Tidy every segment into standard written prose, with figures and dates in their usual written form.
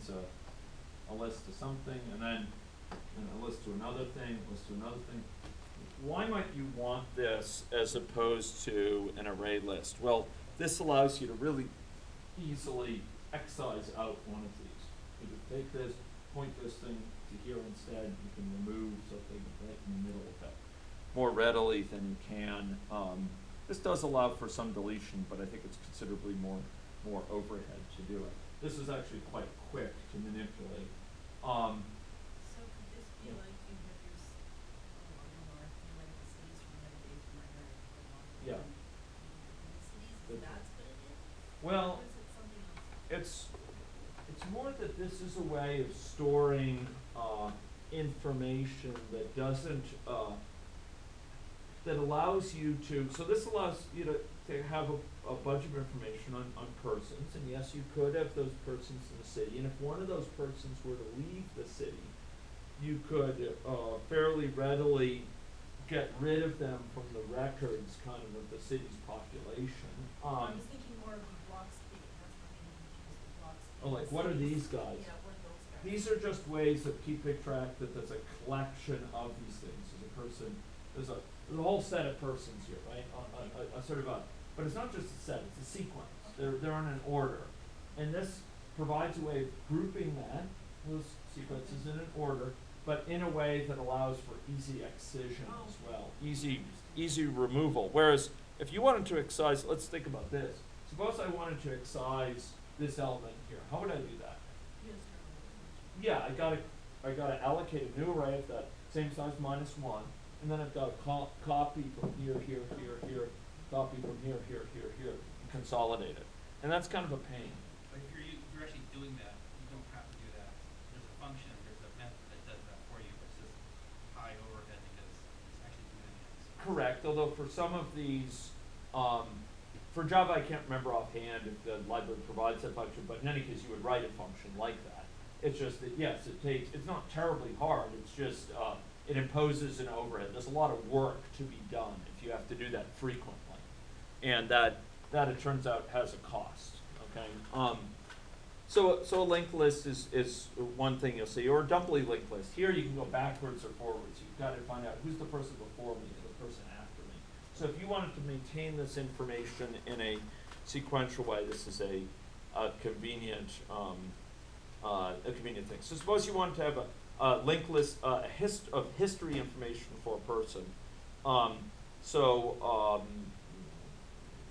points a list to something, and then a list to another thing, a list to another thing. Why might you want this as opposed to an array list? Well, this allows you to really easily excise out one of these. You can take this, point this thing to here instead. You can remove something right in the middle of it more readily than you can. This does allow for some deletion, but I think it's considerably more overhead to do it. This is actually quite quick to manipulate. So could this be like you have your, like the cities from the other day from my area? Yeah. Cities, is that split it in? Well, Or is it something else? it's more that this is a way of storing information that doesn't that allows you to, so this allows you to have a bunch of information on persons, and yes, you could have those persons in the city, and if one of those persons were to leave the city, you could fairly readily get rid of them from the records kind of the city's population. I was thinking more of the blocks, that's what I mean, the blocks. Oh, like what are these guys? Yeah, what are those guys? These are just ways of keeping track that there's a collection of these things. There's a person, there's a whole set of persons here, right? A sort of but it's not just a set, it's a sequence. Okay. They're in an order. And this provides a way of grouping those sequences in an order, but in a way that allows for easy excision as well, easy removal. Whereas if you wanted to excise, let's think about this. Suppose I wanted to excise this element here. How would I do that? Yeah, I gotta allocate a new array of that same size minus one, and then I've got to copy from here, copy from here, and consolidate it. And that's kind of a pain. But if you're actually doing that, you don't have to do that. There's a function, there's a method that does that for you, but it's just high overhead because it's actually doing it. Correct, although for some of these, for Java I can't remember offhand if the library provides that function, but in any case you would write a function like that. It's just that, yes, it's not terribly hard, it's just, it imposes an overhead. There's a lot of work to be done if you have to do that frequently. And that it turns out has a cost, okay? So a linked list is one thing you'll see, or a doubly linked list. Here you can go backwards or forwards. You've got to find out who's the person before me and the person after me. So if you wanted to maintain this information in a sequential way, this is a convenient thing. So suppose you wanted to have a linked list of history information for a person.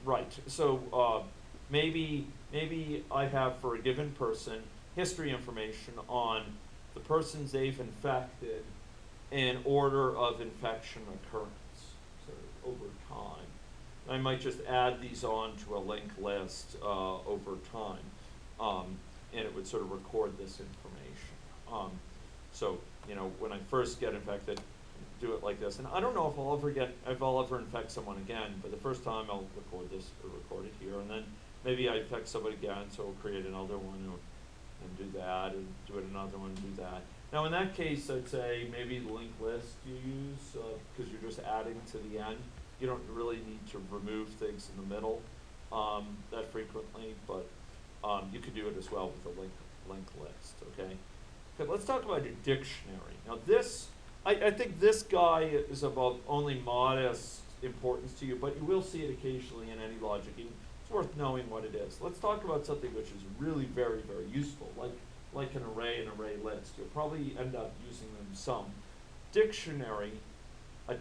Right. So maybe I have for a given person history information on the persons they've infected in order of infection occurrence, sort of over time. I might just add these on to a linked list over time, and it would sort of record this information. So when I first get infected, do it like this, and I don't know if I'll ever infect someone again, but the first time I'll record this or record it here, and then maybe I infect somebody again, so I'll create another one and do that, and do it another one and do that. Now in that case, I'd say maybe the linked list you use, because you're just adding to the end. You don't really need to remove things in the middle that frequently, but you could do it as well with a linked list, okay? Okay, let's talk about a dictionary. Now I think this guy is of only modest importance to you, but you will see it occasionally in AnyLogic. It's worth knowing what it is. Let's talk about something which is really very, very useful, like an array and array list. You'll probably end up using them some. Dictionary, a